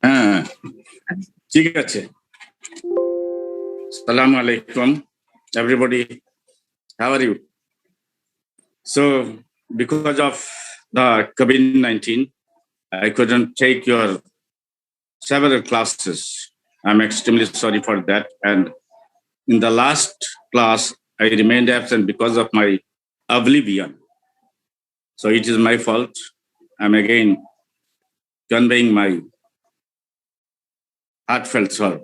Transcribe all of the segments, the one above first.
হ্যাঁ ঠিক আছে Assalamu alaikum everybody, how are you? So because of the COVID-19 I couldn't take your several classes. I'm extremely sorry for that, and in the last class I remained absent because of my oblivion, so it is my fault. I'm again conveying my heartfelt sorrow.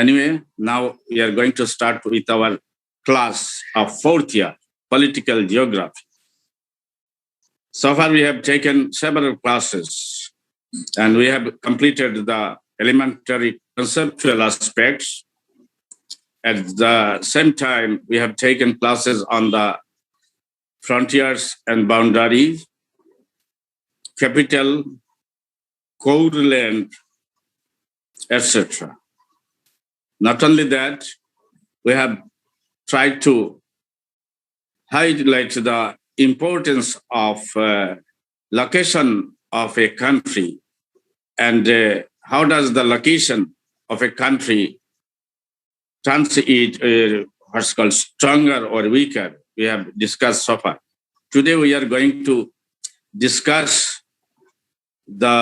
Anyway, now we are going to start with our class of fourth year, political geography. So far, we have taken several classes and we have completed the elementary conceptual aspects. At the same time, we have taken classes on the frontiers and boundaries, capital, code land, etc. Not only that, we have tried to highlight the importance of location of a country and how does the location of a country turns it what's called stronger or weaker. We have discussed so far. Today we are going to discuss the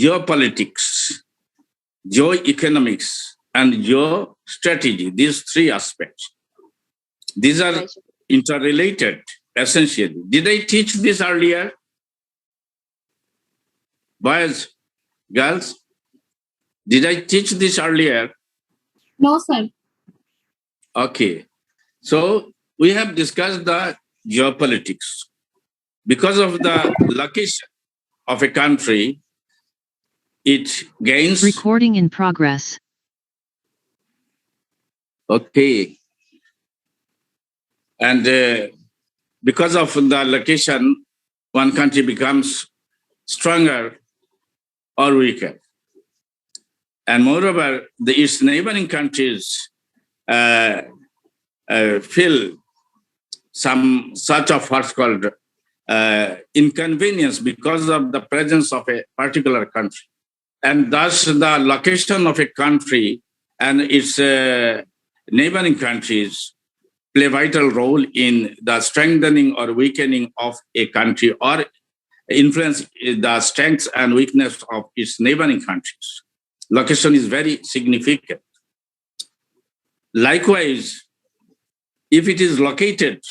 geopolitics, geoeconomics, and geostrategy, these three aspects. These are interrelated, essentially. Did I teach this earlier? Boys, girls, did I teach this earlier? No, sir. Okay. So we have discussed the geopolitics. Because of the location of a country, it gains... Recording in progress. Okay. And because of the location, one country becomes stronger or weaker. And moreover, its neighboring countries feel some sort of what's called inconvenience because of the presence of a particular country. And thus the location of a country and its neighboring countries play a vital role in the strengthening or weakening of a country or influence the strengths and weakness of its neighboring countries. Location is very significant. Likewise, if it is located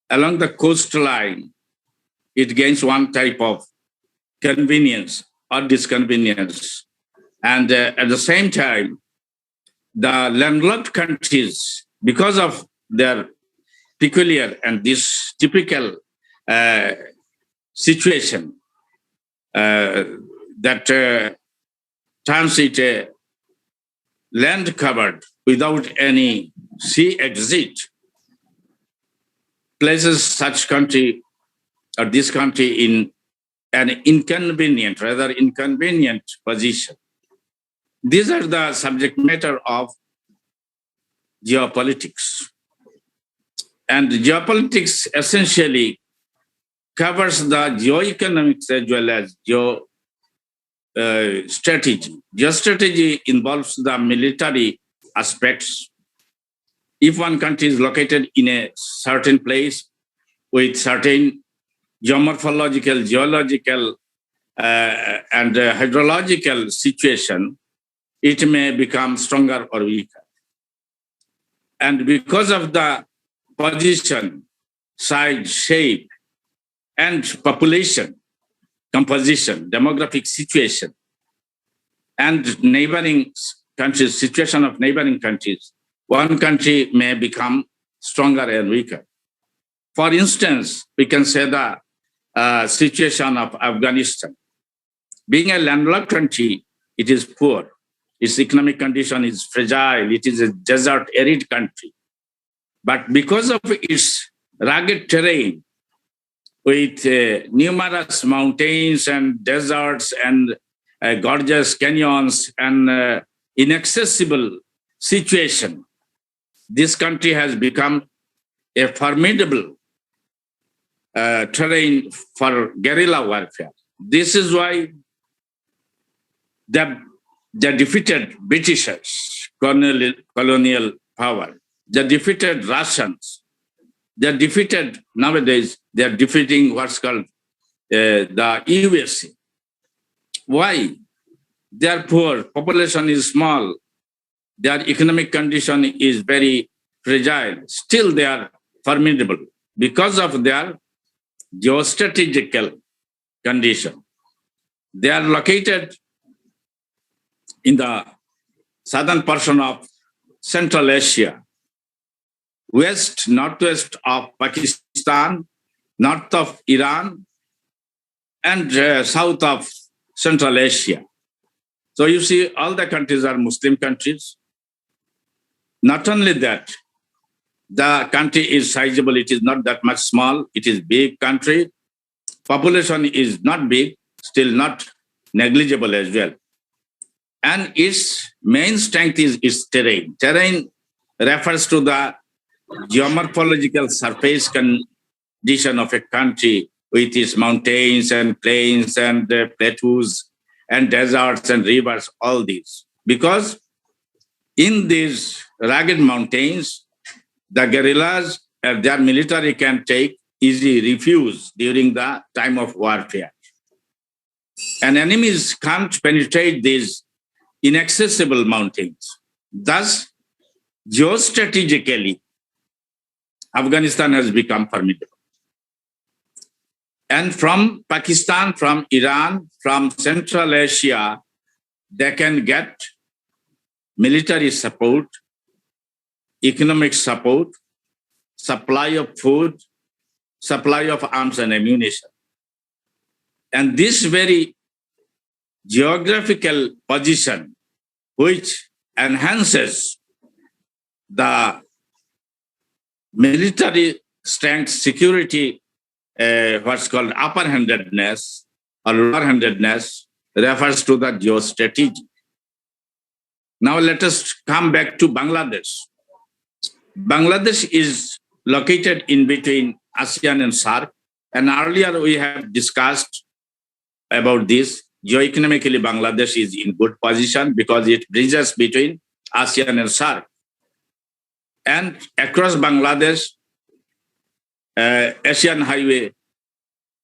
along the coastline, it gains one type of convenience or disconvenience. And at the same time, the landlocked countries, because of their peculiar and this typical situation that turns it land covered without any sea exit, places such country or this country in an rather inconvenient position. These are the subject matter of geopolitics. And geopolitics essentially covers the geoeconomics as well as geostrategy. Geostrategy involves the military aspects. If one country is located in a certain place with certain geomorphological, geological, and hydrological situation, it may become stronger or weaker. And because of the position, size, shape, and population composition, demographic situation, and neighboring countries, situation of neighboring countries, one country may become stronger and weaker. For instance, we can say the situation of Afghanistan. Being a landlocked country, it is poor. Its economic condition is fragile. It is a desert, arid country. But because of its rugged terrain, with numerous mountains and deserts and gorgeous canyons and inaccessible situation, this country has become a formidable terrain for guerrilla warfare. This is why they defeated Britishers, colonial power. They defeated Russians. They defeated, nowadays, they are defeating what's called the USA. Why? They are poor, population is small, their economic condition is very fragile. Still, they are formidable because of their geostrategical condition. They are located in the southern portion of Central Asia, northwest of Pakistan, north of Iran, and south of Central Asia. So you see, all the countries are Muslim countries. Not only that, the country is sizable. It is not that much small. It is big country. Population is not big, still not negligible as well. And its main strength is its terrain. Terrain refers to the geomorphological surface condition of a country with its mountains and plains and plateaus and deserts and rivers, all these. Because in these rugged mountains, the guerrillas and their military can take easy refuge during the time of warfare. And enemies can't penetrate these inaccessible mountains. Thus, geostrategically, Afghanistan has become formidable. And from Pakistan, from Iran, from Central Asia, they can get military support, economic support, supply of food, supply of arms and ammunition. And this very geographical position, which enhances the military strength, security, what's called upper-handedness or lower-handedness, refers to the geostrategy. Now let us come back to Bangladesh. Bangladesh is located in between ASEAN and SAARC, and earlier we have discussed about this. Geoeconomically, Bangladesh is in good position because it bridges between ASEAN and SAARC. And across Bangladesh, Asian Highway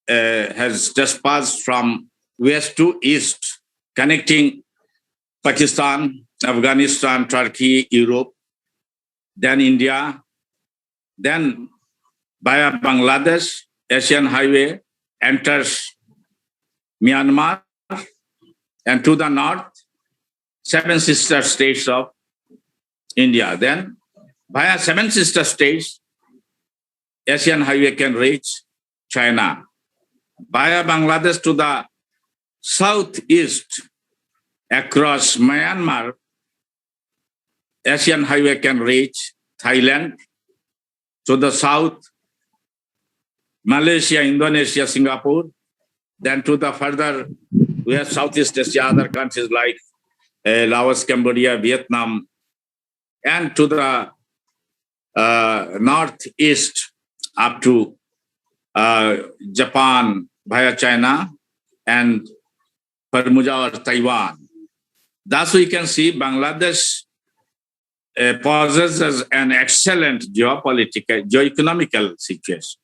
has just passed from west to east, connecting Pakistan, Afghanistan, Turkey, Europe, then India, then via Bangladesh, Asian Highway enters Myanmar, and to the north, 7 sister states of India. Then via 7 sister states, Asian Highway can reach China. Via Bangladesh to the southeast, across Myanmar, Asian Highway can reach Thailand. To the south, Malaysia, Indonesia, Singapore. Then to the further, we have Southeast Asia, other countries like Laos, Cambodia, Vietnam. And to the northeast, up to Japan via China and Formosa or Taiwan. Thus, we can see Bangladesh possesses an excellent geoeconomical situation.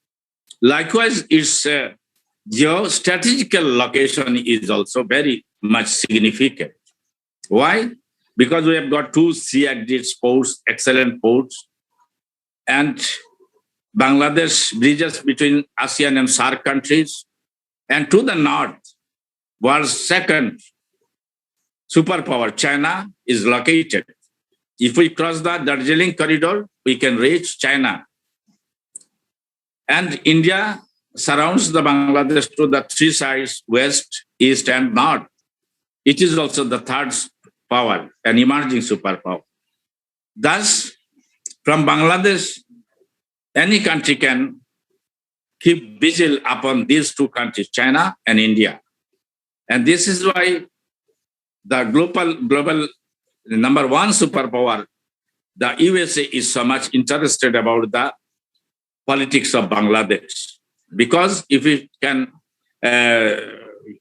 Likewise, its geostrategical location is also very much significant. Why? Because we have got 2 sea exit ports, excellent ports, and Bangladesh bridges between ASEAN and SAARC countries. And to the north, world's second superpower, China, is located. If we cross the Darjeeling corridor, we can reach China. And India surrounds the Bangladesh to the 3 sides, west, east, and north. It is also the third power, an emerging superpower. Thus, from Bangladesh, any country can keep vigil upon these 2 countries, China and India. And this is why the global number 1 superpower, the USA, is so much interested about the politics of Bangladesh. Because if we can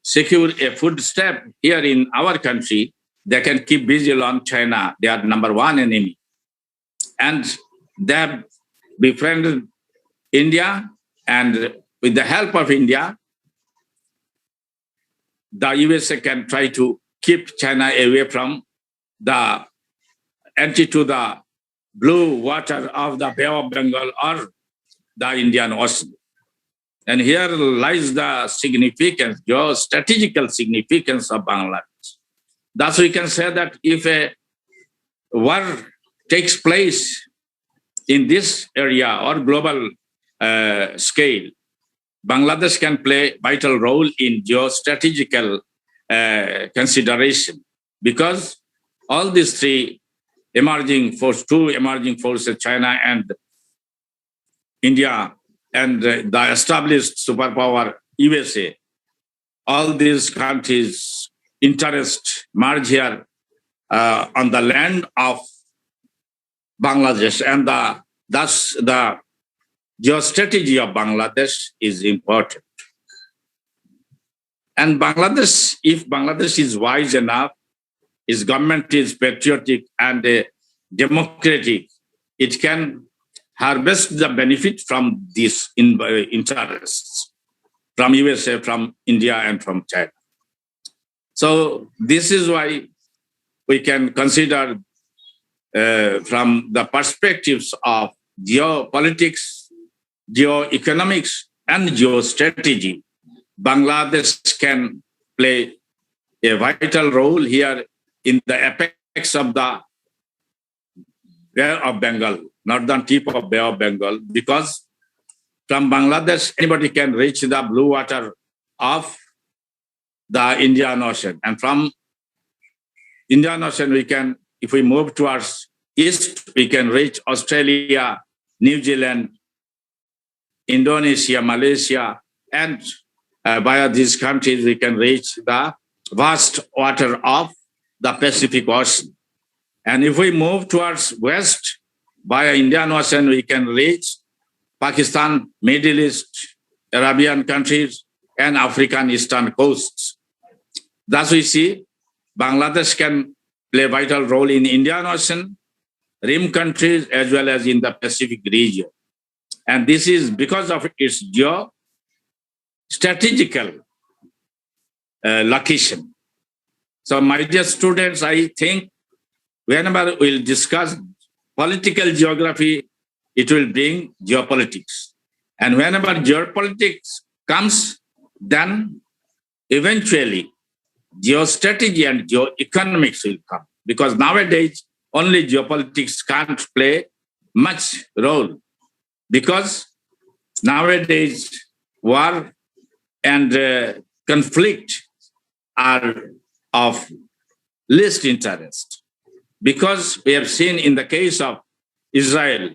secure a food step here in our country, they can keep vigil on China. They are number one enemy. And they have befriended India, and with the help of India, the USA can try to keep China away from the entry to the blue water of the Bay of Bengal or the Indian Ocean. And here lies the significance, geostrategical significance of Bangladesh. Thus, we can say that if a war takes place in this area or global scale, Bangladesh can play a vital role in geostrategical consideration, because all these two emerging forces, China and India, and the established superpower USA, all these countries' interests merge here on the land of Bangladesh, and thus the geostrategy of Bangladesh is important. And Bangladesh, if Bangladesh is wise enough, its government is patriotic and democratic, it can harvest the benefit from these interests from USA, from India, and from China. So this is why we can consider from the perspectives of geopolitics, geoeconomics, and geostrategy, Bangladesh can play a vital role here in the apex of the Bay of Bengal, northern tip of Bay of Bengal, because from Bangladesh, anybody can reach the blue water of the Indian Ocean. And from Indian Ocean, we can, if we move towards east, we can reach Australia, New Zealand, Indonesia, Malaysia, and via these countries, we can reach the vast water of the Pacific Ocean. And if we move towards west, via Indian Ocean, we can reach Pakistan, Middle East, Arabian countries, and African eastern coasts. Thus, we see Bangladesh can play a vital role in Indian Ocean, rim countries, as well as in the Pacific region. And this is because of its geostrategical location. So, my dear students, I think whenever we'll discuss political geography, it will bring geopolitics. And whenever geopolitics comes, then eventually geostrategy and geoeconomics will come. Because nowadays, only geopolitics can't play much role. Because nowadays, war and conflict are of least interest. Because we have seen in the case of Israel,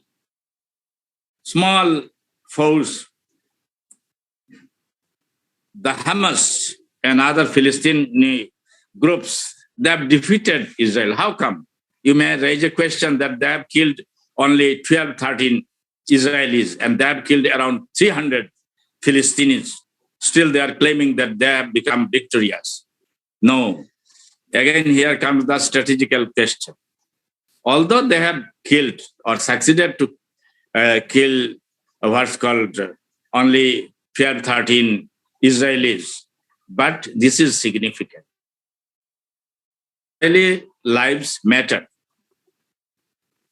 small force, the Hamas and other Philistine groups, they have defeated Israel. How come? You may raise a question that they have killed only 12, 13 Israelis, and they have killed around 300 Philistines. Still, they are claiming that they have become victorious. No. Again, here comes the strategical question. Although they have killed or succeeded to kill what's called only 12, 13 Israelis, but this is significant. Israeli lives matter.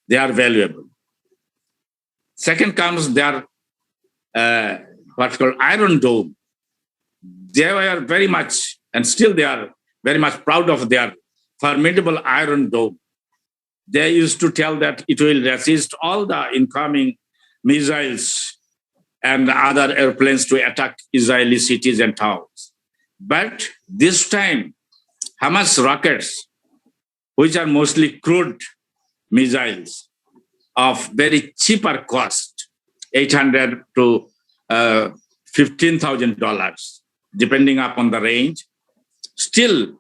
They are valuable. Second comes their what's called Iron Dome. They were very much, and still they are very much proud of their formidable Iron Dome. They used to tell that it will resist all the incoming missiles and other airplanes to attack Israeli cities and towns. But this time, Hamas rockets, which are mostly crude missiles of very cheaper cost, $800 to $15,000, depending upon the range. Still,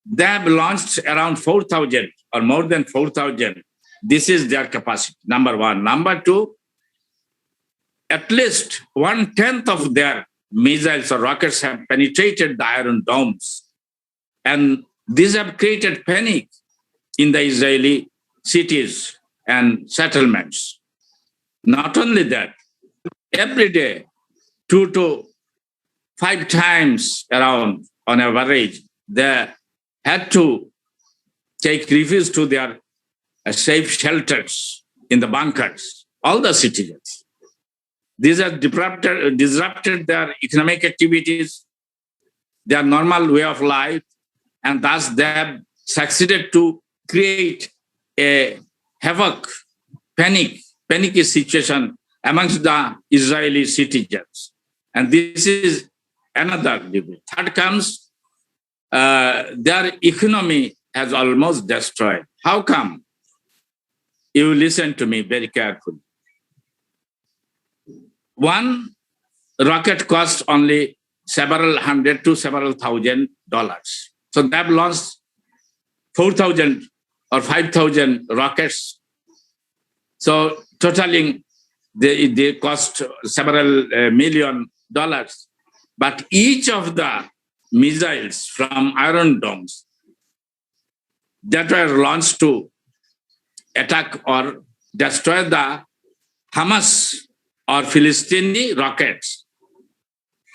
they have launched around 4,000 or more than 4,000. This is their capacity, number one. Number two, at least 1/10 of their missiles or rockets have penetrated the Iron Domes. And these have created panic in the Israeli cities and settlements. Not only that, every day, 2 to 5 times around on average, they had to take refuge to their safe shelters in the bunkers, all the citizens. These have disrupted their economic activities, their normal way of life, and thus they have succeeded to create a havoc, panicky situation amongst the Israeli citizens. And this is another debate. Third comes, their economy has almost destroyed. How come? You listen to me very carefully. One rocket costs only several hundred to several $1,000. So they have launched 4,000 or 5,000 rockets. So totaling, they cost several $1 million. But each of the missiles from Iron Domes that were launched to attack or destroy the Hamas or Philistine rockets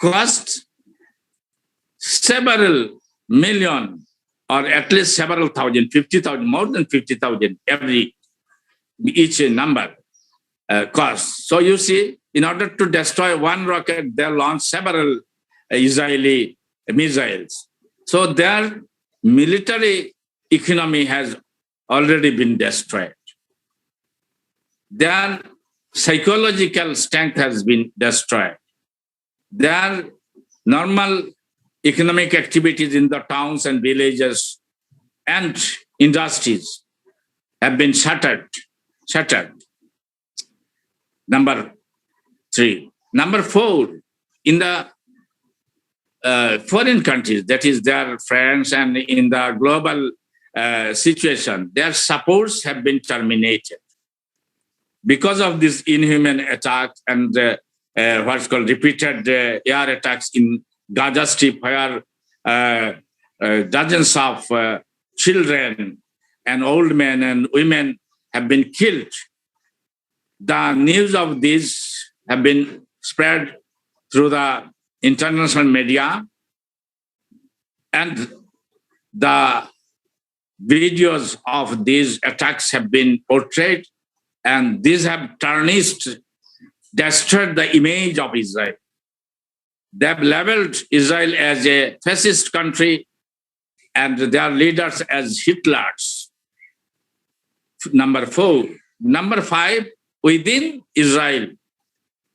cost several million or at least several thousand, 50,000, more than 50,000 each number cost. So you see, in order to destroy one rocket, they launched several Israeli missiles. So their military economy has already been destroyed. Their psychological strength has been destroyed. Their normal economic activities in the towns and villages and industries have been shattered. Number 3. Number 4, in the foreign countries, that is their friends and in the global situation, their supports have been terminated. Because of this inhuman attack and what's called repeated air attacks in Gaza Strip, where dozens of children and old men and women have been killed, the news of this have been spread through the international media, and the videos of these attacks have been portrayed, and these have destroyed the image of Israel. They have labeled Israel as a fascist country and their leaders as Hitlers. Number 4. Number 5, within Israel,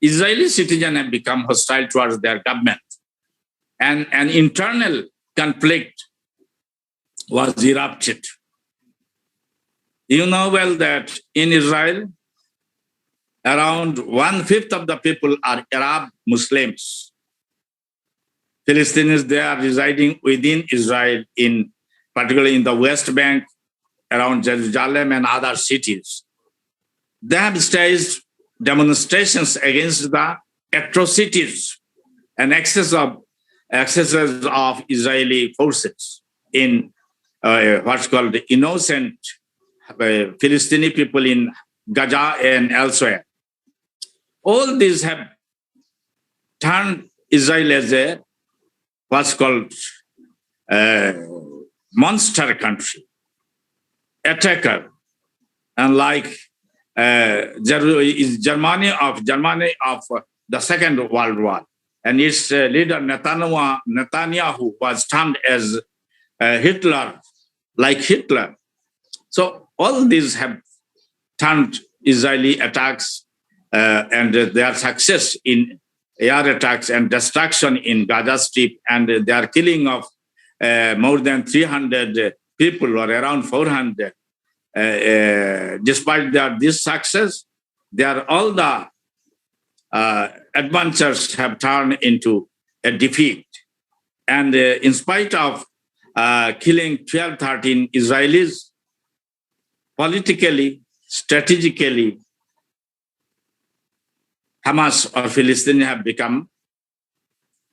Israeli citizens have become hostile towards their government. And an internal conflict was erupted. You know well that in Israel, around 1/5 of the people are Arab Muslims. Palestinians, they are residing within Israel, particularly in the West Bank, around Jerusalem and other cities. They have staged demonstrations against the atrocities and excesses of Israeli forces in what's called innocent Palestinian people in Gaza and elsewhere. All these have turned Israel as a what's called monster country, attacker, and like Germany of the Second World War, and its leader Netanyahu was termed as Hitler, like Hitler. So all these have turned Israeli attacks and their success in air attacks and destruction in Gaza Strip and their killing of more than 300 people or around 400. Despite this success, all the adventures have turned into a defeat. And in spite of killing 12, 13 Israelis, politically, strategically, Hamas or Palestine have become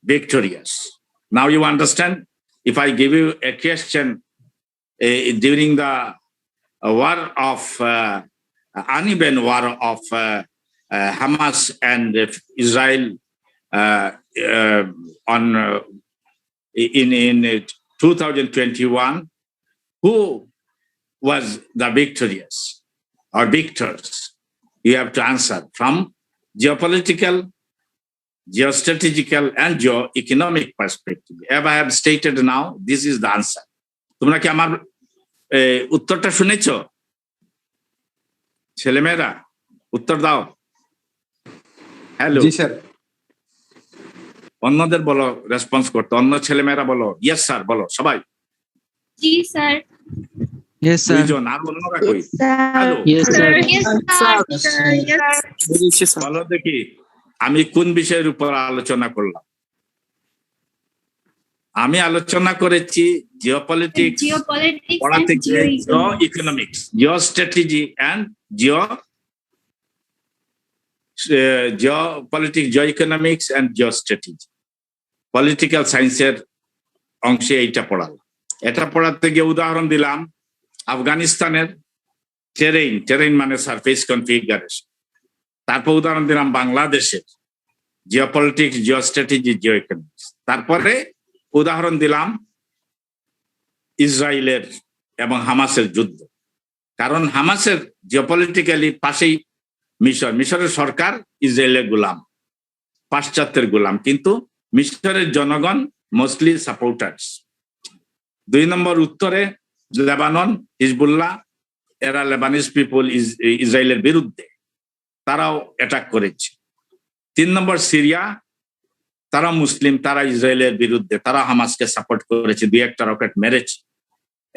victorious. Now you understand. If I give you a question during the war of uneven war of Hamas and Israel on in 2021, who was the victorious or victors? You have to answer from geopolitical, geostrategical, and geo-economic perspective. As I have stated now, this is the answer. তোমরা কি আমার উত্তরটা শুনেছো? ছেলেমেয়েরা উত্তর দাও। Hello, জি sir. অন্যদের বলো রেসপন্স করতে, অন্য ছেলেমেয়েরা বলো ইয়েস স্যার বলো সবাই। জি স্যার। Yes, sir. দুইজন, আর অন্যরা কই? Hello, Yes, sir. বলো দেখি আমি কোন বিষয়ের উপর আলোচনা করলাম? আমি আলোচনা করেছি জিওপলিটিক্স, Geopolitics পড়া and থেকে Jio geoeconomics. Economics, Jio strategy and geopolitics, Jio economics and Jio strategy. Political সায়েন্সের অংশে এইটা পড়ালাম। এটা পড়াতে গিয়ে উদাহরণ দিলাম আফগানিস্তানের টেরেইন মানে সারফেস কনফিগারেশন। তারপর উদাহরণ দিলাম বাংলাদেশের geopolitics, Jio strategy, Jio economics. তারপরে উদাহরণ দিলাম ইসরায়েলের এবং হামাসের যুদ্ধ। কারণ হামাসের জিওপলিটিক্যালি পাশেই মিশরের সরকার ইসরায়েলের গোলাম, পাশ্চাত্যের গোলাম, কিন্তু মিশরের জনগণ মোস্টলি সাপোর্টার্স। 2 নম্বর উত্তরে লেবানন, হিজবুল্লাহ, এরা লেবানিজ পিপল ইসরায়েলের বিরুদ্ধে, তারাও অ্যাটাক করেছে। 3 নম্বর সিরিয়া, তারা মুসলিম, তারা ইসরায়েলের বিরুদ্ধে, তারা হামাসকে সাপোর্ট করেছে, 2-1টা রকেট মেরেছে।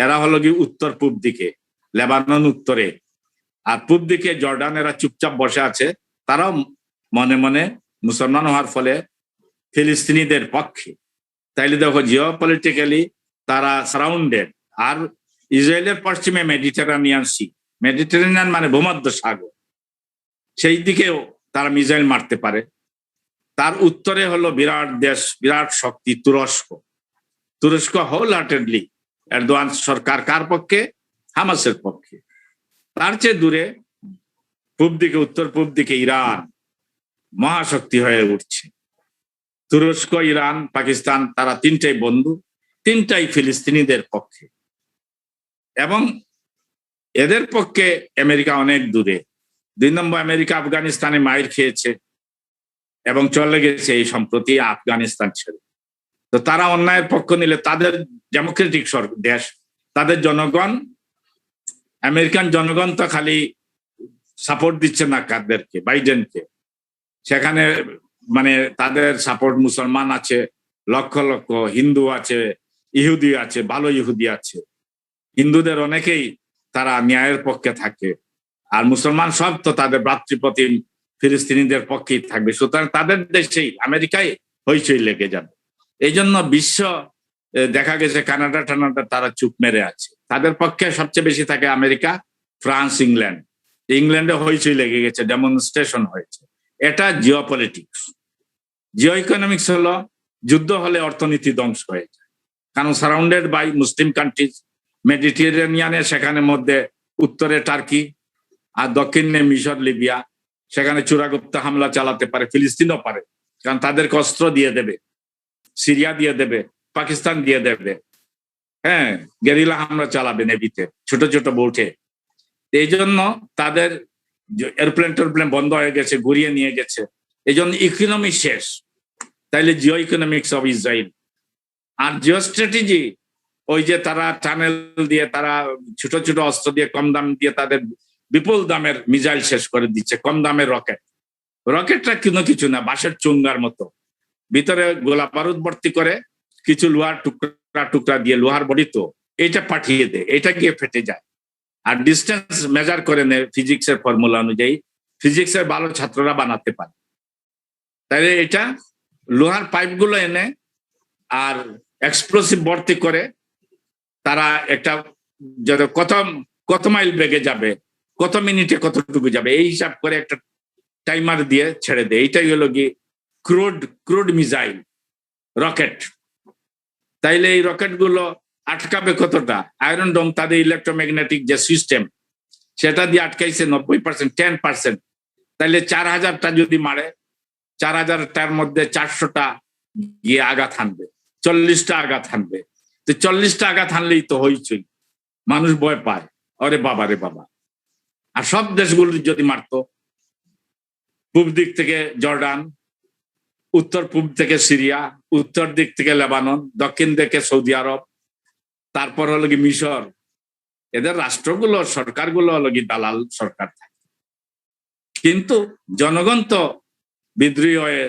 এরা হলো কি উত্তর পূব দিকে, লেবানন উত্তরে, আর পূব দিকে জর্ডান, এরা চুপচাপ বসে আছে। তারাও মনে মনে মুসলমান হওয়ার ফলে ফিলিস্তিনিদের পক্ষে। তাইলে দেখো জিওপলিটিক্যালি তারা সারাউন্ডেড। আর ইসরায়েলের পশ্চিমে মেডিটেরানিয়ান সি, মেডিটেরানিয়ান মানে ভূমধ্য সাগর, সেই দিকেও তারা মিসাইল মারতে পারে। তার উত্তরে হলো বিরাট দেশ, বিরাট শক্তি তুরস্ক হোল হার্টেডলি এরদোয়ান সরকার কার পক্ষে? হামাসের পক্ষে। তার চেয়ে দূরে পূব দিকে, উত্তর পূব দিকে ইরান মহাশক্তি হয়ে উঠছে। তুরস্ক, ইরান, পাকিস্তান, তারা 3টাই বন্ধু, 3টাই ফিলিস্তিনিদের পক্ষে। এবং এদের পক্ষে আমেরিকা অনেক দূরে। 2 নম্বর আমেরিকা আফগানিস্তানে মাইর খেয়েছে এবং চলে গেছে এই সম্প্রতি আফগানিস্তান ছেড়ে। তো তারা অন্যায়ের পক্ষ নিলে তাদের ডেমোক্রেটিক দেশ, তাদের জনগণ, আমেরিকান জনগণ তো খালি সাপোর্ট দিচ্ছে না কাদেরকে? বাইডেনকে। সেখানে মানে তাদের সাপোর্ট মুসলমান আছে লক্ষ লক্ষ, হিন্দু আছে, ইহুদি আছে, ভালো ইহুদি আছে। হিন্দুদের অনেকেই তারা ন্যায়ের পক্ষে থাকে, আর মুসলমান সব তো তাদের ভ্রাতৃপ্রতিম ফিলিস্তিনিদের পক্ষেই থাকবে। সুতরাং তাদের দেশেই আমেরিকায় হইচই লেগে যাবে। এই জন্য বিশ্ব দেখা গেছে কানাডা টানাডা তারা চুপ মেরে আছে। তাদের পক্ষে সবচেয়ে বেশি থাকে আমেরিকা, ফ্রান্স, ইংল্যান্ড। ইংল্যান্ডে হইচই লেগে গেছে, ডেমনস্ট্রেশন হয়েছে। এটা জিওপলিটিক্স। জিও ইকোনমিক্স হলো যুদ্ধ হলে অর্থনীতি ধ্বংস হয়ে যায়, কারণ সারাউন্ডেড বাই মুসলিম কান্ট্রিজ। মেডিটেরিয়ানিয়ানে সেখানে মধ্যে উত্তরে টার্কি আর দক্ষিণে মিশর, লিবিয়া, সেখানে চূড়াগুপ্ত হামলা চালাতে পারে, ফিলিস্তিনও পারে, কারণ তাদেরকে অস্ত্র দিয়ে দেবে, সিরিয়া দিয়ে দেবে, পাকিস্তান দিয়ে দেবে। হ্যাঁ, গেরিলা হামলা চালাবে নেভিতে, ছোট ছোট বোটে। এই জন্য তাদের এরোপ্লেন বন্ধ হয়ে গেছে, ঘুরিয়ে নিয়ে গেছে। এই জন্য ইকোনমি শেষ। তাইলে জিও ইকোনমিক্স অফ ইসরায়েল। আর জিও স্ট্র্যাটেজি, ওই যে তারা টানেল দিয়ে, তারা ছোট ছোট অস্ত্র দিয়ে, কম দাম দিয়ে তাদের বিপুল দামের মিসাইল শেষ করে দিচ্ছে, কম দামের রকেটটা কোনো কিছু না, বাঁশের চুঙ্গার মতো, ভিতরে গোলা বারুদ ভর্তি করে কিছু লোহার টুকরা টুকরা দিয়ে, লোহার বডি তো, এইটা পাঠিয়ে দেয়, এটা গিয়ে ফেটে যায়। আর ডিস্টেন্স মেজার করে নেয় ফিজিক্সের ফর্মুলা অনুযায়ী, ফিজিক্সের ভালো ছাত্ররা বানাতে পারে। তাইলে এটা লোহার পাইপগুলো এনে আর এক্সপ্লোসিভ ভর্তি করে তারা একটা কত মাইল বেগে যাবে, কত মিনিটে কতটুকু যাবে, এই হিসাব করে একটা টাইমার দিয়ে ছেড়ে দেয়। এইটাই হলো কি ক্রুড মিসাইল রকেট। তাইলে এই রকেট গুলো আটকাবে কতটা? আয়রন ডোম তাদের ইলেকট্রোম্যাগনেটিক যে সিস্টেম সেটা দিয়ে আটকাইছে 90%, 10%। তাইলে 4000টা যদি মারে, 4000টার মধ্যে 400টা গিয়ে আঘাত হানবে, 40টা আঘাত হানবে। তো 40টা আঘাত হানলেই তো হইচই, মানুষ ভয় পায়, আরে বাবা রে বাবা। আর সব দেশগুলো যদি মারতো, পূব দিক থেকে জর্ডান, উত্তর পূব থেকে সিরিয়া, উত্তর দিক থেকে লেবানন, দক্ষিণ দিকে সৌদি আরব, তারপর হলো কি মিশর, এদের রাষ্ট্রগুলো সরকারগুলো হলো কি দালাল সরকার থাকে। কিন্তু জনগণ তো বিদ্রোহী হয়ে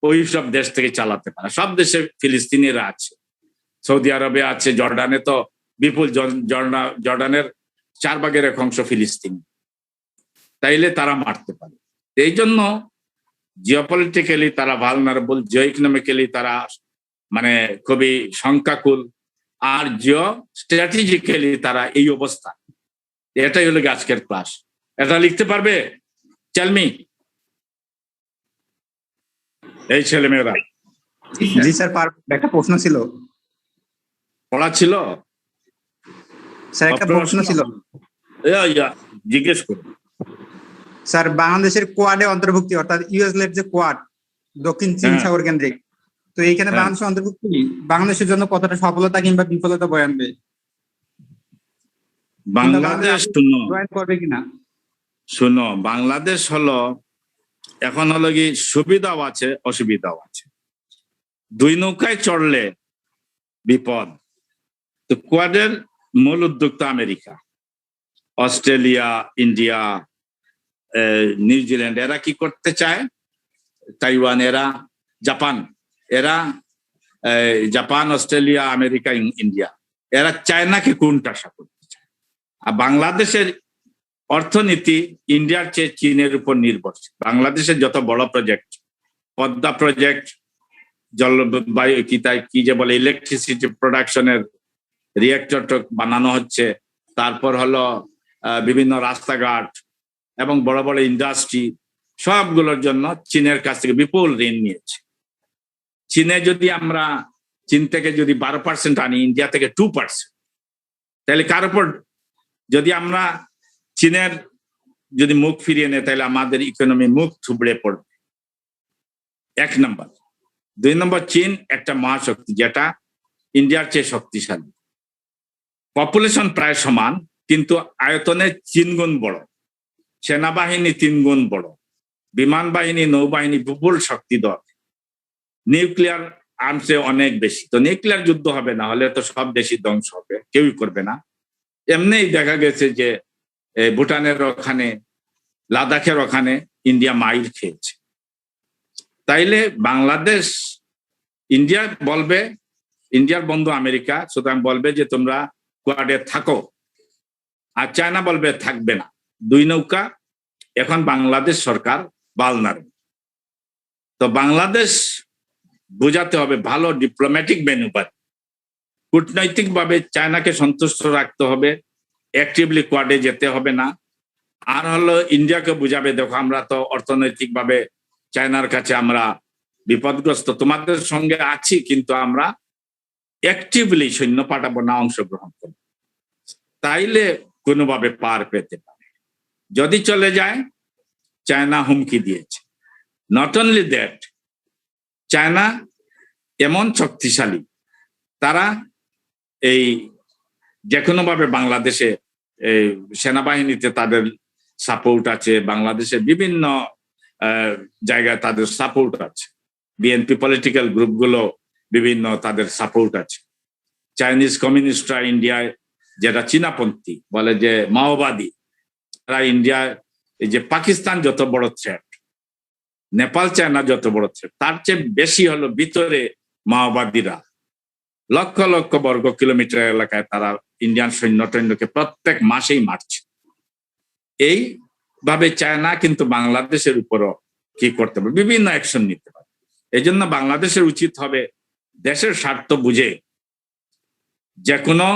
ওই সব দেশ থেকে চালাতে পারে। সব দেশে ফিলিস্তিনিরা আছে, সৌদি আরবে আছে, জর্ডানে তো বিপুল, জর্ডানের 1/4 অংশ ফিলিস্তিনি। তাইলে তারা মারতে পারে। এই জন্য জিওপলিটিক্যালি তারা ভালনারেবল, জিও ইকোনমিক্যালি তারা মানে খুবই সংখ্যাকুল, আর জিও স্ট্র্যাটেজিক্যালি তারা এই অবস্থা। এটাই হলো আজকের ক্লাস। এটা লিখতে পারবে চালমি এই ছেলে মেয়েরা? জি স্যার, একটা প্রশ্ন ছিল। পড়া ছিল স্যার, একটা প্রশ্ন ছিল। জিজ্ঞেস করুন স্যার, বাংলাদেশের কোয়াডে অন্তর্ভুক্তি, অর্থাৎ ইউএস লেড যে কোয়াড, দক্ষিণ চীন সাগর কেন্দ্রিক, তো এইখানে বাংলাদেশের অন্তর্ভুক্তি বাংলাদেশের জন্য কতটা সফলতা কিংবা বিফলতা বয়ে আনবে? বাংলাদেশ জয়েন করবে কিনা? শুনো, বাংলাদেশ হলো এখন হলো কি সুবিধাও আছে অসুবিধাও আছে। দুই নৌকায় চড়লে বিপদ। তো কোয়াডের মূল উদ্যোক্তা আমেরিকা, অস্ট্রেলিয়া, ইন্ডিয়া, নিউজিল্যান্ড, এরা কি করতে চায়? তাইওয়ান, এরা Japan, Japan, Australia, America, India, এরা চায়নাকে কোণঠাসা করতে চায়। আর বাংলাদেশের অর্থনীতি ইন্ডিয়ার চেয়ে চীনের উপর নির্ভরশীল। বাংলাদেশের যত বড় প্রজেক্ট, পদ্মা প্রজেক্ট, জলবায়ু কি যে বলে ইলেকট্রিসিটি প্রোডাকশনের রিয়েক্টর বানানো হচ্ছে, তারপর হলো বিভিন্ন রাস্তাঘাট এবং বড় বড় ইন্ডাস্ট্রি, সবগুলোর জন্য চীনের কাছ থেকে বিপুল ঋণ নিয়েছে। চীন থেকে যদি 12% আনি, ইন্ডিয়া থেকে 2%, তাহলে কার উপর? যদি আমরা চীনের যদি মুখ ফিরিয়ে নেয়, তাহলে আমাদের ইকোনমি মুখ থুবড়ে পড়বে। 1 নম্বর। 2 নম্বর, চীন একটা মহাশক্তি যেটা ইন্ডিয়ার চেয়ে শক্তিশালী। পপুলেশন প্রায় সমান, কিন্তু আয়তনে 3 গুণ বড়, সেনাবাহিনী 3 গুণ বড়, বিমান বাহিনী, নৌবাহিনী বিপুল শক্তিধর, নিউক্লিয়ার আর্মসে অনেক বেশি। তো নিউক্লিয়ার যুদ্ধ হবে, না হলে তো সব দেশই ধ্বংস হবে, কেউই করবে না। এমনিই দেখা গেছে যে ভুটানের ওখানে, লাদাখের ওখানে ইন্ডিয়া মাইর খেয়েছে। তাইলে বাংলাদেশ, ইন্ডিয়ার বন্ধু আমেরিকা, সুতরাং বলবে যে তোমরা কোয়াডে থাকো, আর চায়না বলবে থাকবে না। 2 নৌকা। এখন বাংলাদেশ সরকার ভালনারেবল। তো বাংলাদেশ বোঝাতে হবে ভালো ডিপ্লোম্যাটিক ম্যানুভার, কূটনৈতিক ভাবে চায়নাকে সন্তুষ্ট রাখতে হবে, অ্যাক্টিভলি কোয়াডে যেতে হবে না। আর হলো ইন্ডিয়াকে বুঝাবে, দেখো আমরা তো অর্থনৈতিক ভাবে চায়নার কাছে আমরা বিপদগ্রস্ত, তোমাদের সঙ্গে আছি, কিন্তু আমরা অ্যাক্টিভলি সৈন্য পাঠাবো না, অংশগ্রহণ করবো। তাইলে কোনোভাবে পার পেতে পারে। যদি চলে যায়, চায়না হুমকি দিয়েছে। নট অনলি দ্যাট, চায়না এমন শক্তিশালী, তারা এই যে কোনো ভাবে বাংলাদেশে সেনাবাহিনীতে তাদের সাপোর্ট আছে, বাংলাদেশের বিভিন্ন জায়গায় তাদের সাপোর্ট আছে, বিএনপি পলিটিক্যাল গ্রুপগুলো বিভিন্ন তাদের সাপোর্ট আছে। চাইনিজ কমিউনিস্টরা ইন্ডিয়ায়, যেটা চীনাপন্থী বলে যে মাওবাদী, তারা ইন্ডিয়ায়, এই যে পাকিস্তান যত বড় থ্রেট, নেপাল, চায়না যত বড় থ্রেট, তার চেয়ে বেশি হলো ভিতরে মাওবাদীরা লক্ষ লক্ষ বর্গ কিলোমিটার এলাকায় তারা ইন্ডিয়ান সৈন্যকে প্রত্যেক মাসেই মারছে। এই ভাবে চায়না কিন্তু বাংলাদেশের উপরও কি করতে পারে, বিভিন্ন অ্যাকশন নিতে পারে। এই জন্য বাংলাদেশের উচিত হবে দেশের স্বার্থ বুঝে যে কোনো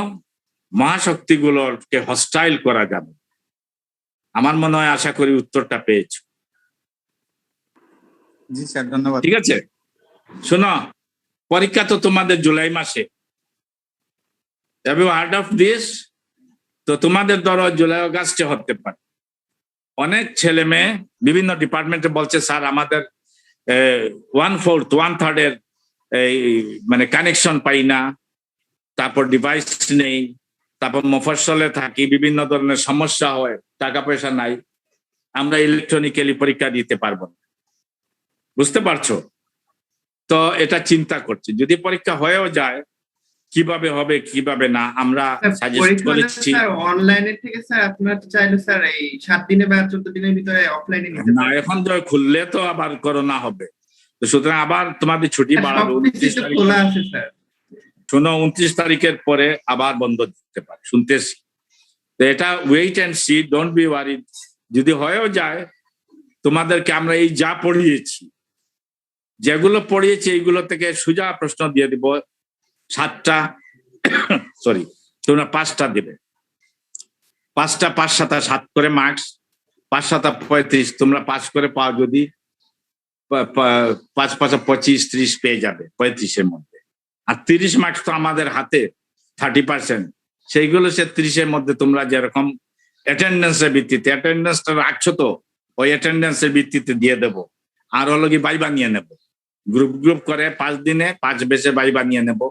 মহাশক্তিগুলোকে হস্টাইল করা যাবে। আমার মনে হয়, আশা করি উত্তরটা পেয়েছ। জি স্যার, ধন্যবাদ। ঠিক আছে, শোনো, পরীক্ষা তো তোমাদের জুলাই মাসে, হার্ড অফ দিস, তো তোমাদের ধরো জুলাই অগাস্টে হতে পারে। অনেক ছেলে মেয়ে বিভিন্ন ডিপার্টমেন্টে বলছে স্যার আমাদের 1/4 1/3 এর এই মানে কানেকশন পাই না, তারপর ডিভাইস নেই, তারপর মফস্বলে থাকি, বিভিন্ন ধরনের সমস্যা হয়, টাকা পয়সা নাই, আমরা ইলেকট্রনিক্যালি পরীক্ষা দিতে পারবো না। বুঝতে পারছো? তো এটা চিন্তা করছি, যদি পরীক্ষা হয়েও যায় কিভাবে হবে কিভাবে না, আমরা সাজেস্ট করেছি। অনলাইনে থেকে স্যার আপনার চাইলে স্যার এই 7 দিনে বা 14 দিনের ভিতরে অফলাইনে নিতে না, পারেন। এখন তো খুললে তো আবার করোনা হবে, তো সুতরাং আবার তোমাদের ছুটি বাড়াবে। 29 তারিখ খোলা আছে স্যার। শোনো, 29 তারিখের পরে আবার বন্ধ দিতে পারে শুনতেছি। তো এটা wait and see, don't be worried. যদি হয়েও যায় তোমাদেরকে আমরা এই যা পড়িয়েছি, যেগুলো পড়িয়েছি এইগুলো থেকে সোজা প্রশ্ন দিয়ে দিব। 7টা সরি, তোমরা 5টা দেবে, 5টা 5 7 7 করে মার্কস, 5 7 35, তোমরা পাস করে পাও যদি 5 5 25 30 পেয়ে যাবে 35-এর মধ্যে। আর 30 মার্কস তো আমাদের হাতে 30%, সেইগুলো সে 30-এর মধ্যে তোমরা যেরকম অ্যাটেন্ডেন্সের ভিত্তিতে, অ্যাটেন্ডেন্সটা রাখছো তো, ওই অ্যাটেন্ডেন্সের ভিত্তিতে দিয়ে দেবো। আর হলো কি বাইবা নিয়ে নেব, গ্রুপ গ্রুপ করে 5 দিনে 5 বেচে বাইবা নিয়ে নেব।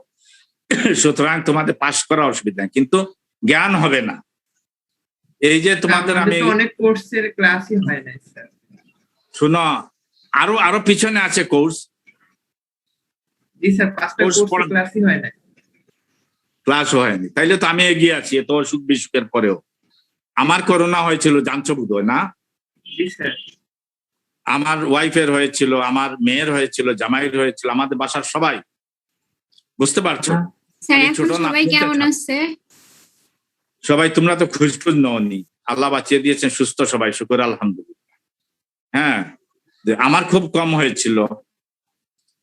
সুতরাং তোমাদের পাস করা অসুবিধা, কিন্তু জ্ঞান হবে না। এই যে তোমাদের আমি অনেক কোর্সের ক্লাসই হয় না স্যার। শুনো, আরো পিছনে আছে কোর্স। জি স্যার, 5টা কোর্স ক্লাসই হয় না, ক্লাস হয়নি, তাইলে তো আমি এগিয়ে আছি এত অসুখ বিসুখের পরেও। আমার করোনা হয়েছিল জানছো বোধহয় না? জি স্যার। আমার ওয়াইফের হয়েছিল, আমার মেয়ের হয়েছিল, জামাইয়ের হয়েছিল, আমাদের বাসার সবাই। বুঝতে পারছো? স্যার আমি এখন ছোট সবাই নাতনিকে কেমন আছে? সবাই, তোমরা তো খোঁজ নওনি, আল্লাহ বাঁচিয়ে দিয়েছেন, সুস্থ সবাই, শুকর আলহামদুলিল্লাহ। হ্যাঁ, আমার খুব কম হয়েছিল,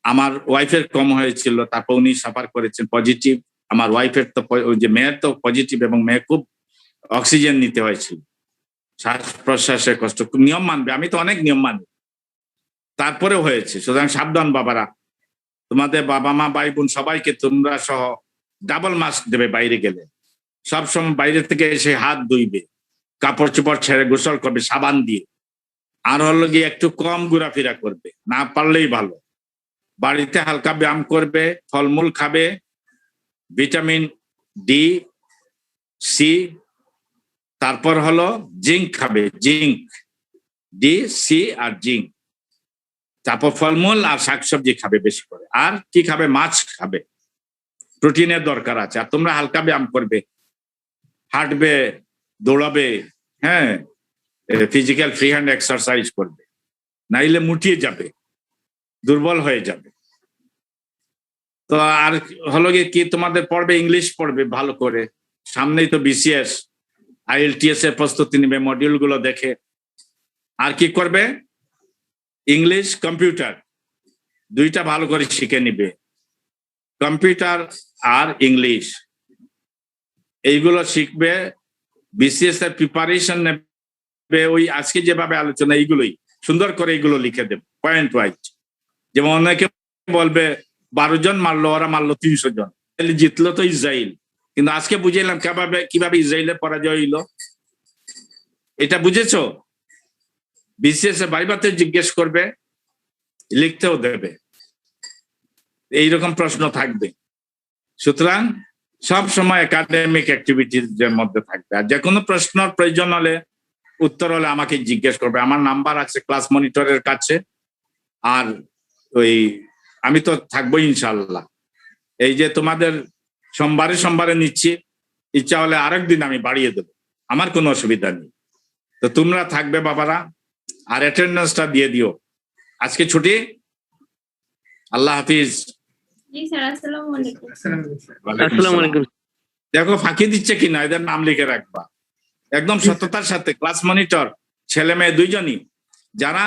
আমার ওয়াইফের কম হয়েছিল, তারপর উনি সাফার করেছেন পজিটিভ। আমার ওয়াইফের তো ওই যে মেয়ের তো পজিটিভ, এবং মেয়ে খুব অক্সিজেন নিতে হয়েছিল, শ্বাস প্রশ্বাসের কষ্ট, খুব নিয়ম মানবে, আমি তো অনেক নিয়ম মানি, তারপরেও হয়েছে। সুতরাং সাবধান বাবারা, তোমাদের বাবা মা ভাই বোন সবাইকে তোমরা সহ ডাবল মাস্ক দেবে বাইরে গেলে, সবসময় বাইরে থেকে এসে হাত ধুইবে, কাপড় চোপড় ছেড়ে গোসল করবে সাবান দিয়ে। আর হলো গিয়ে একটু কম ঘোরাফেরা করবে, না পারলেই ভালো। বাড়িতে হালকা ব্যায়াম করবে, ফলমূল খাবে, ভিটামিন ডি সি, তারপর হলো জিঙ্ক খাবে, জিঙ্ক ডি সি আর জিঙ্ক, তারপর ফলমূল আর শাকসবজি খাবে বেশি করে। আর কি খাবে? মাছ খাবে, প্রোটিনের দরকার আছে। আর তোমরা হালকা ব্যায়াম করবে, হাঁটবে, দৌড়াবে, হ্যাঁ, ফিজিক্যাল ফ্রি হ্যান্ড এক্সারসাইজ করবে, নাইলে মুটিয়ে যাবে, দুর্বল হয়ে যাবে। তো আর হলো গিয়ে কি, তোমাদের পড়বে, ইংলিশ পড়বে ভালো করে, সামনেই তো বিসিএস IELTS এর প্রস্তুতি নিবে মডিউল গুলো দেখে। আর কি করবে? ইংলিশ কম্পিউটার দুইটা ভালো করে শিখে নিবে, কম্পিউটার আর ইংলিশ এইগুলো শিখবে, বিসিএস এর প্রিপারেশন নেবে। ওই আজকে যেভাবে আলোচনা, এইগুলোই সুন্দর করে এইগুলো লিখে দেবে পয়েন্ট ওয়াইজ। যেমন অনেকে বলবে 12 জন মারলো, ওরা মারলো 300 জন, তাহলে জিতলো তো ইসরায়েল। কিন্তু আজকে বুঝাইলাম কিভাবে ইসরায়েলের পরাজয় হইলো, এটা বুঝেছো? বিসিএস এ ভাইভাতে জিজ্ঞেস করবে, লিখতেও দেবে, এইরকম প্রশ্ন থাকবে। সুতরাং সব সময় একাডেমিক অ্যাক্টিভিটির মধ্যে থাকবে। আর যে কোনো প্রশ্নের প্রয়োজন হলে, উত্তর হলে আমাকে জিজ্ঞেস করবে, আমার নাম্বার আছে ক্লাস মনিটরের কাছে। আর ওই আমি তো থাকবোই ইনশাল্লাহ। এই যে তোমাদের সোমবারে নিচ্ছি, ইচ্ছা হলে আরেকদিন আমি বাড়িয়ে দেবো, আমার কোনো অসুবিধা নেই। তো তোমরা থাকবে বাবারা, আর অ্যাটেন্ডেন্সটা দিয়ে দিও। আজকে ছুটি, আল্লাহ হাফিজ। জি স্যার, আসসালামু আলাইকুম। আসসালামু আলাইকুম। দেখো ফাঁকি দিচ্ছে কিনা, এদের নাম লিখে রাখবা একদম সততার সাথে। ক্লাস মনিটর ছেলে মেয়ে দুইজনই, যারা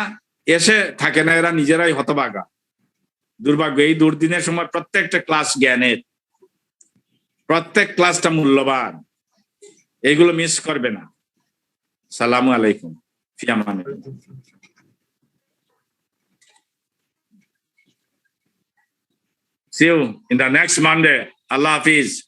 এসে থাকে না এরা নিজেরাই হতভাগা, দুর্ভাগ্য। এই দুর্দিনের সময় প্রত্যেকটা ক্লাস জ্ঞানের, প্রত্যেক ক্লাসটা মূল্যবান, এইগুলো মিস করবে না। সালামু আলাইকুম, ফি আমানিল্লাহ। See you in the next Monday. Allah Hafiz.